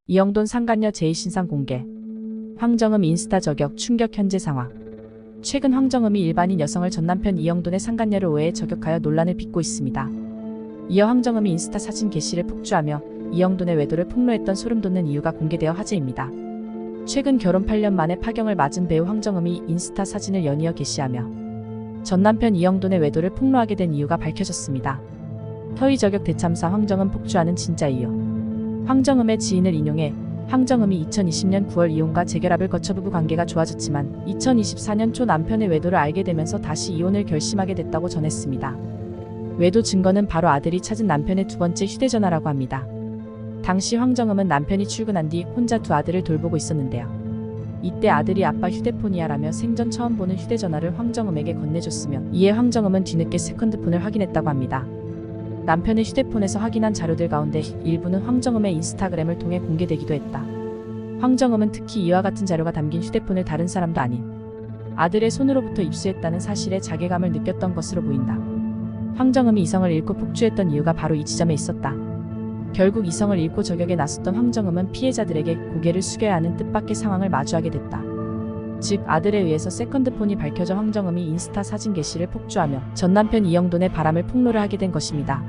이영돈 상간녀 제2신상 공개. 황정음 인스타 저격 충격 현재 상황. 최근 황정음이 일반인 여성을 전남편 이영돈의 상간녀를 오해해 저격하여 논란을 빚고 있습니다. 이어 황정음이 인스타 사진 게시를 폭주하며 이영돈의 외도를 폭로했던 소름돋는 이유가 공개되어 화제입니다. 최근 결혼 8년 만에 파경을 맞은 배우 황정음이 인스타 사진을 연이어 게시하며 전남편 이영돈의 외도를 폭로하게 된 이유가 밝혀졌습니다. 허위 저격 대참사 황정음 폭주하는 진짜 이유. 황정음의 지인을 인용해 황정음이 2020년 9월 이혼과 재결합을 거쳐 부부 관계가 좋아졌지만 2024년 초 남편의 외도를 알게 되면서 다시 이혼을 결심하게 됐다고 전했습니다. 외도 증거는 바로 아들이 찾은 남편의 두 번째 휴대전화라고 합니다. 당시 황정음은 남편이 출근한 뒤 혼자 두 아들을 돌보고 있었는데요. 이때 아들이 아빠 휴대폰이야 라며 생전 처음 보는 휴대전화를 황정음에게 건네줬으며 이에 황정음은 뒤늦게 세컨드폰을 확인했다고 합니다. 남편의 휴대폰에서 확인한 자료들 가운데 일부는 황정음의 인스타그램을 통해 공개되기도 했다. 황정음은 특히 이와 같은 자료가 담긴 휴대폰을 다른 사람도 아닌 아들의 손으로부터 입수했다는 사실에 자괴감을 느꼈던 것으로 보인다. 황정음이 이성을 잃고 폭주했던 이유가 바로 이 지점에 있었다. 결국 이성을 잃고 저격에 나섰던 황정음은 피해자들에게 고개를 숙여야 하는 뜻밖의 상황을 마주하게 됐다. 즉 아들에 의해서 세컨드폰이 밝혀져 황정음이 인스타 사진 게시를 폭주하며 전남편 이영돈의 바람을 폭로를 하게 된 것입니다.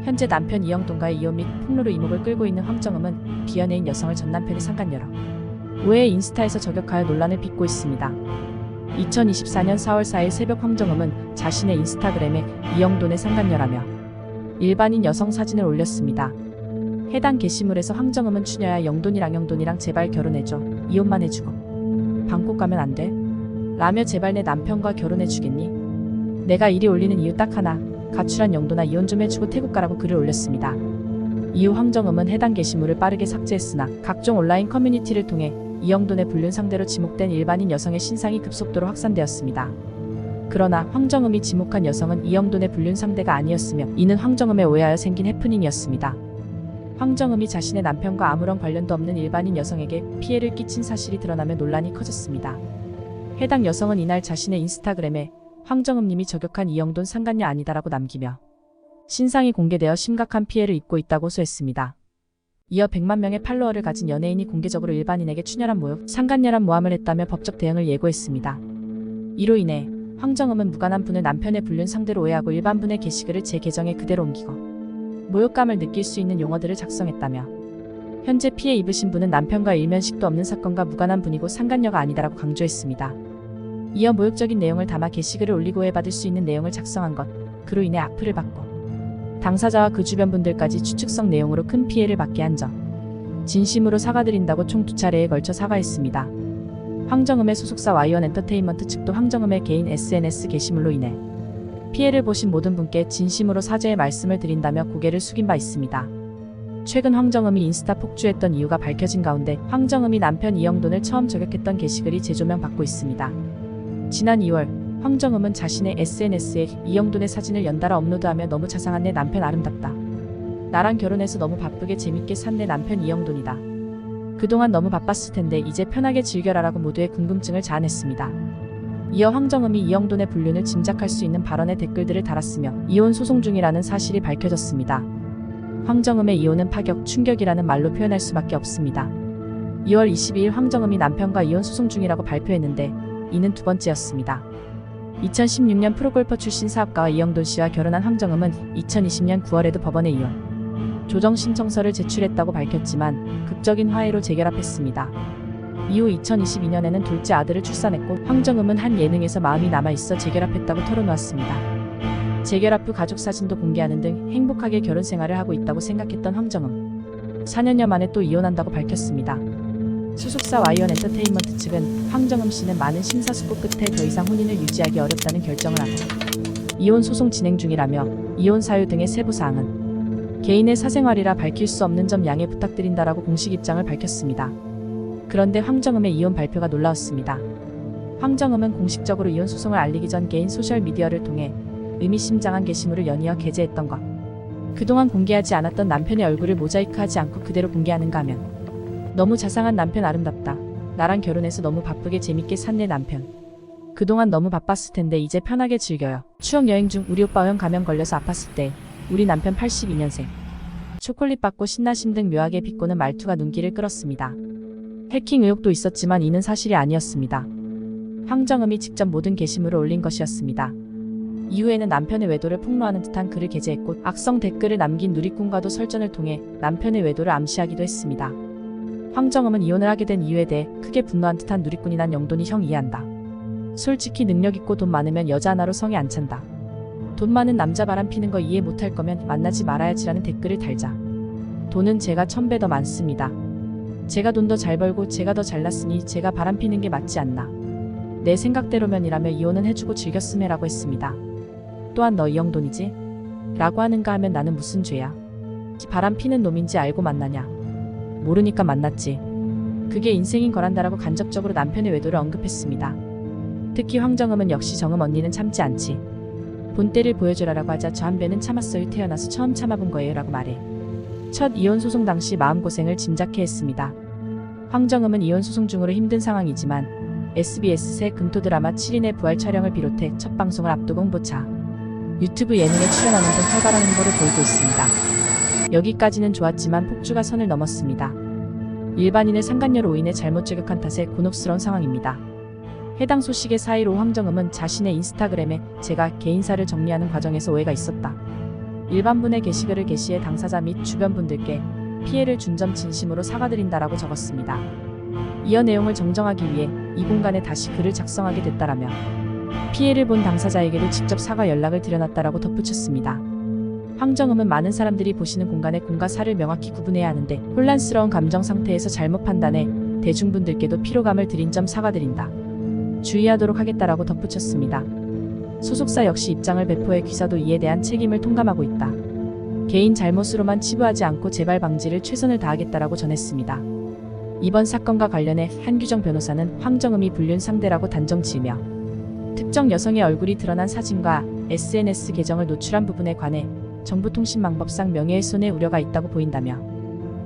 현재 남편 이영돈과의 이혼 및 폭로로 이목을 끌고 있는 황정음은 비연애인 여성을 전남편이 상간녀로 오해해 인스타에서 저격하여 논란을 빚고 있습니다. 2024년 4월 4일 새벽 황정음은 자신의 인스타그램에 이영돈의 상간녀라며 일반인 여성 사진을 올렸습니다. 해당 게시물에서 황정음은 추녀야 영돈이랑 제발 결혼해줘. 이혼만 해주고 방콕 가면 안 돼? 라며 제발 내 남편과 결혼해주겠니? 내가 이리 올리는 이유 딱 하나. 가출한 영돈아 이혼 좀 해주고 태국 가라고 글을 올렸습니다. 이후 황정음은 해당 게시물을 빠르게 삭제했으나 각종 온라인 커뮤니티를 통해 이영돈의 불륜 상대로 지목된 일반인 여성의 신상이 급속도로 확산되었습니다. 그러나 황정음이 지목한 여성은 이영돈의 불륜 상대가 아니었으며 이는 황정음에 오해하여 생긴 해프닝이었습니다. 황정음이 자신의 남편과 아무런 관련도 없는 일반인 여성에게 피해를 끼친 사실이 드러나며 논란이 커졌습니다. 해당 여성은 이날 자신의 인스타그램에 황정음님이 저격한 이영돈 상간녀 아니다라고 남기며 신상이 공개되어 심각한 피해를 입고 있다고 호소했습니다. 이어 100만 명의 팔로워를 가진 연예인이 공개적으로 일반인에게 추녀란 모욕, 상간녀란 모함을 했다며 법적 대응을 예고했습니다. 이로 인해 황정음은 무관한 분을 남편의 불륜 상대로 오해하고 일반분의 게시글을 제 계정에 그대로 옮기고 모욕감을 느낄 수 있는 용어들을 작성했다며 현재 피해 입으신 분은 남편과 일면식도 없는 사건과 무관한 분이고 상간녀가 아니다라고 강조했습니다. 이어 모욕적인 내용을 담아 게시글을 올리고 오해받을 수 있는 내용을 작성한 것, 그로 인해 악플을 받고 당사자와 그 주변 분들까지 추측성 내용으로 큰 피해를 받게 한 점, 진심으로 사과드린다고 총 2차례에 걸쳐 사과했습니다. 황정음의 소속사 와이언 엔터테인먼트 측도 황정음의 개인 SNS 게시물로 인해 피해를 보신 모든 분께 진심으로 사죄의 말씀을 드린다며 고개를 숙인 바 있습니다. 최근 황정음이 인스타 폭주했던 이유가 밝혀진 가운데 황정음이 남편 이영돈을 처음 저격했던 게시글이 재조명받고 있습니다. 지난 2월 황정음은 자신의 SNS에 이영돈의 사진을 연달아 업로드하며 너무 자상한 내 남편 아름답다. 나랑 결혼해서 너무 바쁘게 재밌게 산 내 남편 이영돈이다. 그동안 너무 바빴을 텐데 이제 편하게 즐겨라라고 모두의 궁금증을 자아냈습니다. 이어 황정음이 이영돈의 불륜을 짐작할 수 있는 발언의 댓글들을 달았으며 이혼 소송 중이라는 사실이 밝혀졌습니다. 황정음의 이혼은 파격, 충격이라는 말로 표현할 수밖에 없습니다. 2월 22일 황정음이 남편과 이혼 소송 중이라고 발표했는데 이는 두 번째였습니다. 2016년 프로골퍼 출신 사업가와 이영돈 씨와 결혼한 황정음은 2020년 9월에도 법원에 이혼 조정 신청서를 제출했다고 밝혔지만 극적인 화해로 재결합했습니다. 이후 2022년에는 둘째 아들을 출산했고 황정음은 한 예능에서 마음이 남아있어 재결합했다고 털어놓았습니다. 재결합 후 가족 사진도 공개하는 등 행복하게 결혼 생활을 하고 있다고 생각했던 황정음. 4년여 만에 또 이혼한다고 밝혔습니다. 소속사 와이언 엔터테인먼트 측은 황정음 씨는 많은 심사숙고 끝에 더 이상 혼인을 유지하기 어렵다는 결정을 하고 이혼 소송 진행 중이라며 이혼 사유 등의 세부 사항은 개인의 사생활이라 밝힐 수 없는 점 양해 부탁드린다라고 공식 입장을 밝혔습니다. 그런데 황정음의 이혼 발표가 놀라웠습니다. 황정음은 공식적으로 이혼 소송을 알리기 전 개인 소셜미디어를 통해 의미심장한 게시물을 연이어 게재했던 것. 그동안 공개하지 않았던 남편의 얼굴을 모자이크하지 않고 그대로 공개하는가 하면 너무 자상한 남편 아름답다. 나랑 결혼해서 너무 바쁘게 재밌게 산 내 남편. 그동안 너무 바빴을 텐데 이제 편하게 즐겨요. 추억 여행 중 우리 오빠 형 감염 걸려서 아팠을 때 우리 남편 82년생. 초콜릿 받고 신나심 등 묘하게 비꼬는 말투가 눈길을 끌었습니다. 해킹 의혹도 있었지만 이는 사실이 아니었습니다. 황정음이 직접 모든 게시물을 올린 것이었습니다. 이후에는 남편의 외도를 폭로하는 듯한 글을 게재했고 악성 댓글을 남긴 누리꾼과도 설전을 통해 남편의 외도를 암시하기도 했습니다. 황정음은 이혼을 하게 된 이유에 대해 크게 분노한 듯한 누리꾼이 난 영돈이 형 이해한다. 솔직히 능력 있고 돈 많으면 여자 하나로 성이 안 찬다. 돈 많은 남자 바람 피는 거 이해 못할 거면 만나지 말아야지라는 댓글을 달자. 돈은 제가 1000배 더 많습니다. 제가 돈 더 잘 벌고 제가 더 잘났으니 제가 바람 피는 게 맞지 않나. 내 생각대로면이라며 이혼은 해주고 즐겼음해라고 했습니다. 또한 너 이 영돈이지? 라고 하는가 하면 나는 무슨 죄야? 바람 피는 놈인지 알고 만나냐? 모르니까 만났지. 그게 인생인 거란다라고 간접적으로 남편의 외도를 언급했습니다. 특히 황정음은 역시 정음 언니는 참지 않지. 본때를 보여주라라고 하자 저 한 배는 참았어요. 태어나서 처음 참아본 거예요 라고 말해. 첫 이혼 소송 당시 마음고생을 짐작해 했습니다. 황정음은 이혼 소송 중으로 힘든 상황이지만 SBS 새 금토 드라마 7인의 부활 촬영을 비롯해 첫 방송을 앞두고 홍보차, 유튜브 예능에 출연하는 등 활발한 행보를 보이고 있습니다. 여기까지는 좋았지만 폭주가 선을 넘었습니다. 일반인을 상간녀로 인해 잘못 저격한 탓에 곤혹스러운 상황입니다. 해당 소식의 사이로 황정음은 자신의 인스타그램에 제가 개인사를 정리하는 과정에서 오해가 있었다. 일반분의 게시글을 게시해 당사자 및 주변 분들께 피해를 준 점 진심으로 사과드린다라고 적었습니다. 이어 내용을 정정하기 위해 이 공간에 다시 글을 작성하게 됐다라며 피해를 본 당사자에게도 직접 사과 연락을 드려놨다라고 덧붙였습니다. 황정음은 많은 사람들이 보시는 공간에 공과 사를 명확히 구분해야 하는데 혼란스러운 감정 상태에서 잘못 판단해 대중분들께도 피로감을 드린 점 사과드린다. 주의하도록 하겠다라고 덧붙였습니다. 소속사 역시 입장을 배포해 귀사도 이에 대한 책임을 통감하고 있다. 개인 잘못으로만 치부하지 않고 재발 방지를 최선을 다하겠다라고 전했습니다. 이번 사건과 관련해 한규정 변호사는 황정음이 불륜 상대라고 단정 지으며 특정 여성의 얼굴이 드러난 사진과 SNS 계정을 노출한 부분에 관해 정보통신망법상 명예훼손의 우려가 있다고 보인다며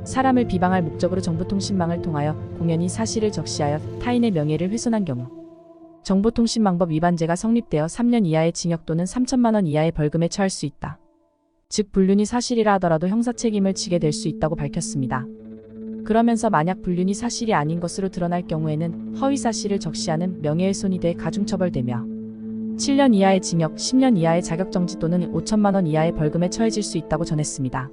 사람을 비방할 목적으로 정보통신망을 통하여 공연히 사실을 적시하여 타인의 명예를 훼손한 경우 정보통신망법 위반죄가 성립되어 3년 이하의 징역 또는 3천만 원 이하의 벌금에 처할 수 있다. 즉 불륜이 사실이라 하더라도 형사 책임을 지게 될 수 있다고 밝혔습니다. 그러면서 만약 불륜이 사실이 아닌 것으로 드러날 경우에는 허위사실을 적시하는 명예훼손이 돼 가중처벌되며 7년 이하의 징역, 10년 이하의 자격정지 또는 5천만 원 이하의 벌금에 처해질 수 있다고 전했습니다.